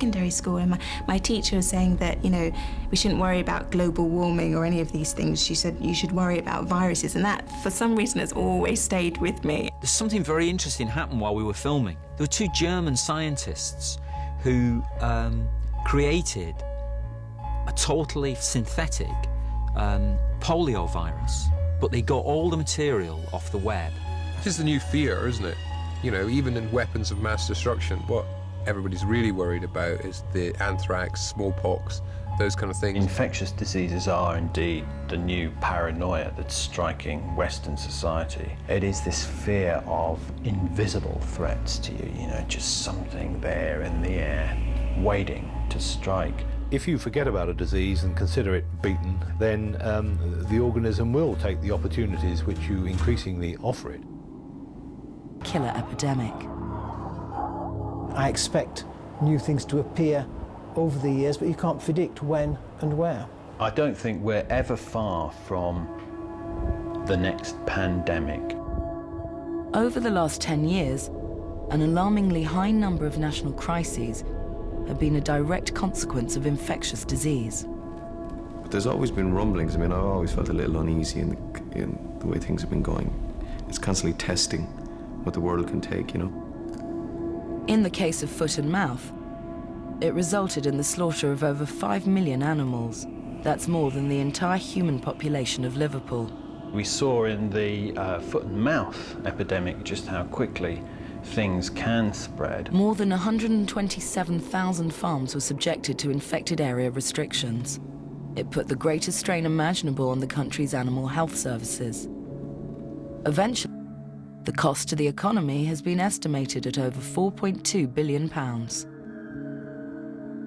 secondary school, and my teacher was saying that, you know, we shouldn't worry about global warming or any of these things. She said you should worry about viruses, and that, for some reason, has always stayed with me. There's something very interesting happened while we were filming. There were two German scientists who created a totally synthetic polio virus, but they got all the material off the web. This is the new fear, isn't it? You know, even in weapons of mass destruction, what everybody's really worried about is the anthrax, smallpox, those kind of things. Infectious diseases are indeed the new paranoia that's striking Western society. It is this fear of invisible threats to you, you know, just something there in the air, waiting to strike. If you forget about a disease and consider it beaten, then the organism will take the opportunities which you increasingly offer it. Killer epidemic. I expect new things to appear over the years, but you can't predict when and where. I don't think we're ever far from the next pandemic. Over the last 10 years, an alarmingly high number of national crises have been a direct consequence of infectious disease. But there's always been rumblings. I mean, I've always felt a little uneasy in the way things have been going. It's constantly testing what the world can take, you know. In the case of foot and mouth, it resulted in the slaughter of over 5 million animals. That's more than the entire human population of Liverpool. We saw in the foot and mouth epidemic just how quickly things can spread. More than 127,000 farms were subjected to infected area restrictions. It put the greatest strain imaginable on the country's animal health services. Eventually, the cost to the economy has been estimated at over £4.2 billion.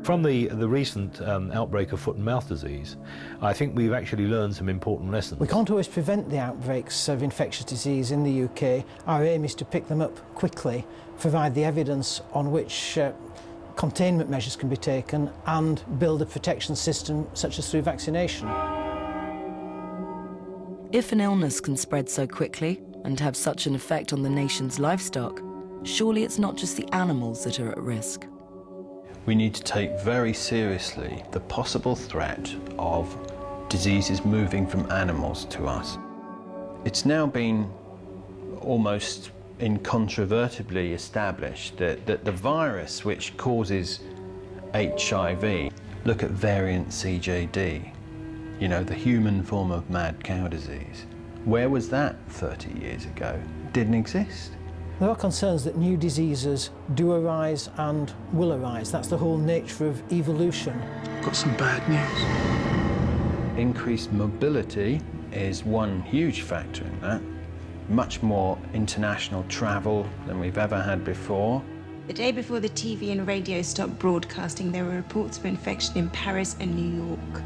From the recent outbreak of foot and mouth disease, I think we've actually learned some important lessons. We can't always prevent the outbreaks of infectious disease in the UK. Our aim is to pick them up quickly, provide the evidence on which containment measures can be taken, and build a protection system such as through vaccination. If an illness can spread so quickly and have such an effect on the nation's livestock, surely it's not just the animals that are at risk. We need to take very seriously the possible threat of diseases moving from animals to us. It's now been almost incontrovertibly established that the virus which causes HIV, look at variant CJD, you know, the human form of mad cow disease. Where was that 30 years ago? Didn't exist. There are concerns that new diseases do arise and will arise. That's the whole nature of evolution. Got some bad news. Increased mobility is one huge factor in that. Much more international travel than we've ever had before. The day before the TV and radio stopped broadcasting, there were reports of infection in Paris and New York.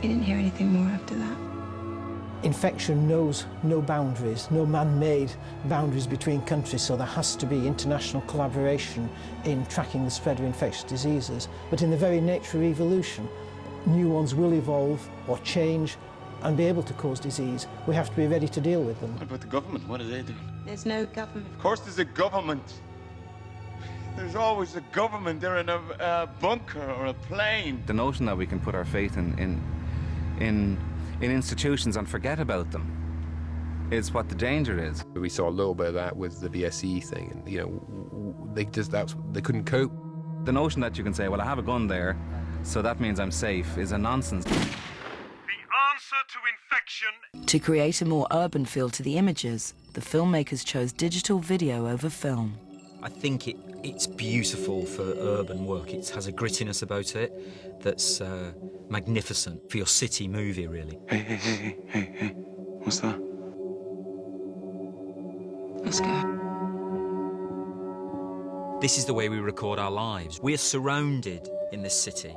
We didn't hear anything more after that. Infection knows no boundaries, no man-made boundaries between countries, so there has to be international collaboration in tracking the spread of infectious diseases. But in the very nature of evolution, new ones will evolve or change and be able to cause disease. We have to be ready to deal with them. What about the government? What are they doing? There's no government. Of course there's a government. There's always a government. They're in a bunker or a plane. The notion that we can put our faith in institutions and forget about them is what the danger is. We saw a little bit of that with the VSE thing, and you know, they couldn't cope. The notion that you can say, well, I have a gun there, so that means I'm safe, is a nonsense. The answer to infection. To create a more urban feel to the images, the filmmakers chose digital video over film. I think it's beautiful for urban work. It has a grittiness about it that's magnificent for your city movie, really. Hey. What's that? Let's go. This is the way we record our lives. We are surrounded in this city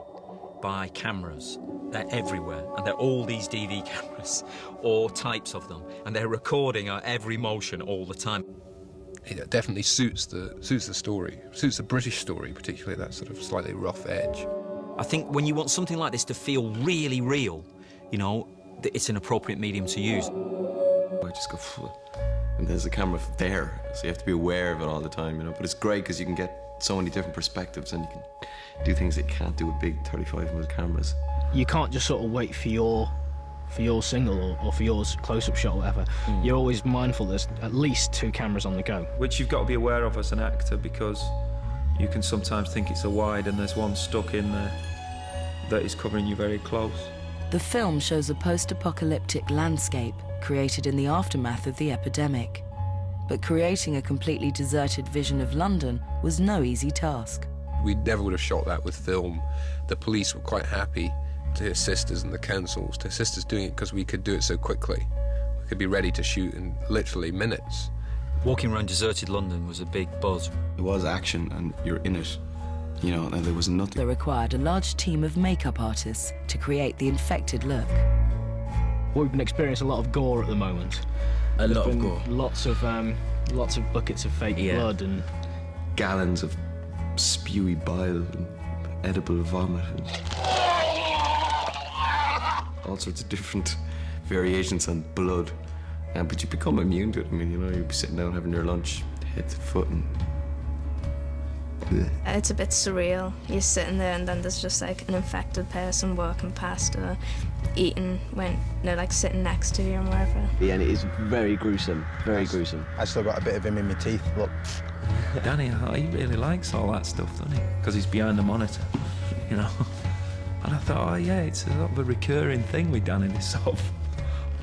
by cameras. They're everywhere, and they're all these DV cameras, or types of them, and they're recording our every motion all the time. It definitely suits the story, suits the British story, particularly that sort of slightly rough edge. I think when you want something like this to feel really real, you know, it's an appropriate medium to use. I just go, and there's a camera there, so you have to be aware of it all the time, you know. But it's great because you can get so many different perspectives, and you can do things that you can't do with big 35mm cameras. You can't just sort of wait for your single or for yours close-up shot or whatever. You're always mindful there's at least 2 cameras on the go. Which you've got to be aware of as an actor, because you can sometimes think it's a wide and there's one stuck in there that is covering you very close. The film shows a post-apocalyptic landscape created in the aftermath of the epidemic. But creating a completely deserted vision of London was no easy task. We never would have shot that with film. The police were quite happy to assist us, and the councils to assist us doing it, because we could do it so quickly. We could be ready to shoot in literally minutes. Walking around deserted London was a big buzz. It was action, and you're in it, you know, and there was nothing. They required a large team of makeup artists to create the infected look. We've been experiencing a lot of gore at the moment. A lot of gore. Lots of buckets of fake blood and gallons of spewy bile and edible vomit and all sorts of different variations on blood. But you become immune to it. I mean, you know, you'd be sitting down having your lunch, head to foot, and it's a bit surreal. You're sitting there and then there's just like an infected person walking past or eating when they're like sitting next to you and wherever. Yeah, and it is very gruesome, very gruesome. I still got a bit of him in my teeth, look. Danny, he really likes all that stuff, doesn't he? Because he's behind the monitor, you know. And I thought, oh yeah, it's a sort of a recurring thing with Danny, this sort of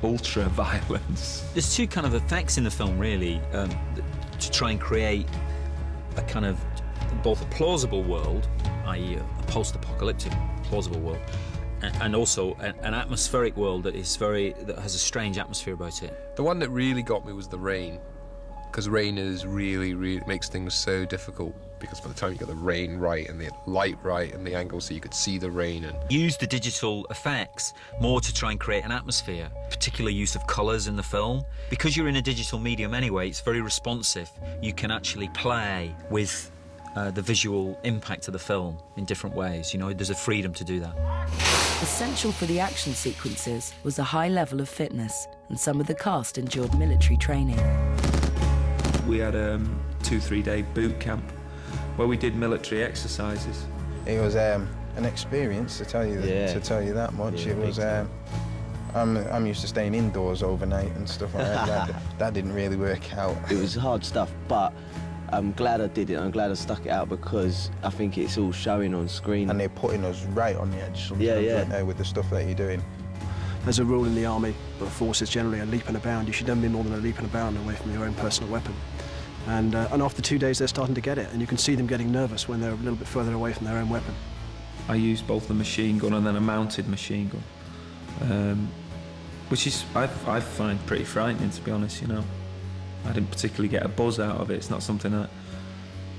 ultra-violence. There's 2 kind of effects in the film, really, to try and create a kind of both a plausible world, i.e. a post-apocalyptic plausible world, and also an atmospheric world that has a strange atmosphere about it. The one that really got me was the rain, because rain is really makes things so difficult, because by the time you got the rain right and the light right and the angle so you could see the rain, and use the digital effects more to try and create an atmosphere, particular use of colours in the film. Because you're in a digital medium anyway, it's very responsive. You can actually play with the visual impact of the film in different ways. You know, there's a freedom to do that. Essential for the action sequences was a high level of fitness, and some of the cast endured military training. We had a 2-3 day boot camp where we did military exercises. It was an experience, to tell you that much. Yeah, it was. I'm used to staying indoors overnight and stuff like that. That didn't really work out. It was hard stuff, but I'm glad I did it. I'm glad I stuck it out, because I think it's all showing on screen. And they're putting us right on the edge sometimes, with the stuff that you're doing. There's a rule in the army, but the force is generally a leap and a bound. You should never be more than a leap and a bound away from your own personal weapon. And after 2 days, they're starting to get it, and you can see them getting nervous when they're a little bit further away from their own weapon. I used both the machine gun and then a mounted machine gun, which is I find pretty frightening, to be honest. You know, I didn't particularly get a buzz out of it. It's not something that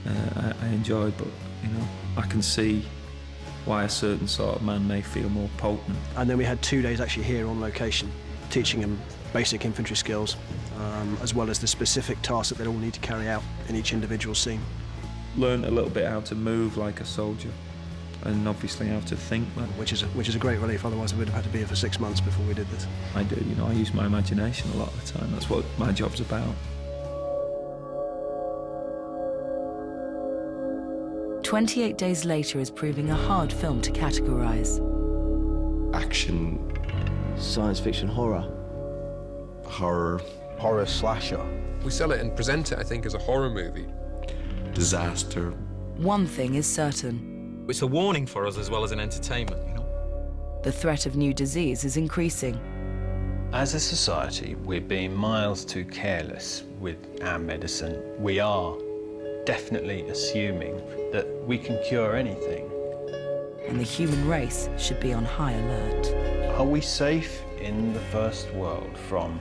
I enjoyed, but you know, I can see why a certain sort of man may feel more potent. And then we had 2 days actually here on location, teaching them basic infantry skills, as well as the specific tasks that they'll all need to carry out in each individual scene. Learned a little bit how to move like a soldier, and obviously how to think. Which is a great relief, otherwise we would have had to be here for 6 months before we did this. I do, you know, I use my imagination a lot of the time. That's what my job's about. 28 days later is proving a hard film to categorise. Action. Science fiction horror. Horror slasher. We sell it and present it, I think, as a horror movie. Disaster. One thing is certain. It's a warning for us as well as an entertainment, you know? The threat of new disease is increasing. As a society, we're being miles too careless with our medicine. We are definitely assuming that we can cure anything. And the human race should be on high alert. Are we safe in the first world from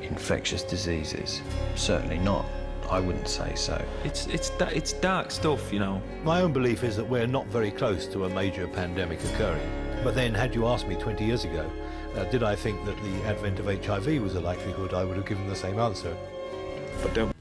infectious diseases? Certainly not. I wouldn't say so. It's dark stuff, you know. My own belief is that we're not very close to a major pandemic occurring. But then, had you asked me 20 years ago, did I think that the advent of HIV was a likelihood, I would have given the same answer. But don't